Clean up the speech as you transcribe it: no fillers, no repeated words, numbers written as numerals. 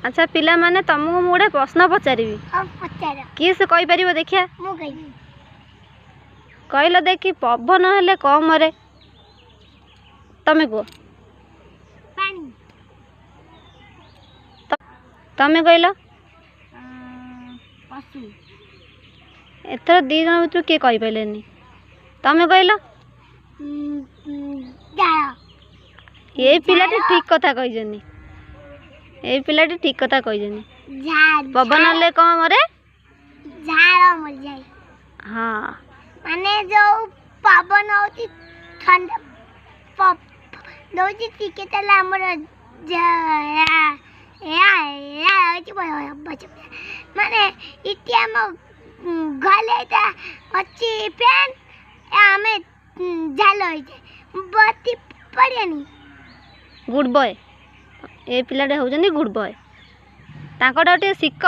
अच्छा पिला माने तुमको मु गोटे प्रश्न पचारि किए से कही पार देखिया कहल देखी पवन हेले कम मरे तमें कह तमें कहल एथर दी जन भर किए कही पारे तमें कहल ये पिलाटी ठीक कथा कही ए पिलाटी ठीक कथा कही पवन हेले कम मरे झाड़ मर जाए हाँ माने जो पवन होती ठंडा दोजी टिके तले हमर माने इति हम गले ता अच्छी फैन हमें झाल होई बत्ती पड़ेनी गुड बॉय ए पिलाटे होजनी गुड बॉय तांकोटा टे सिक्क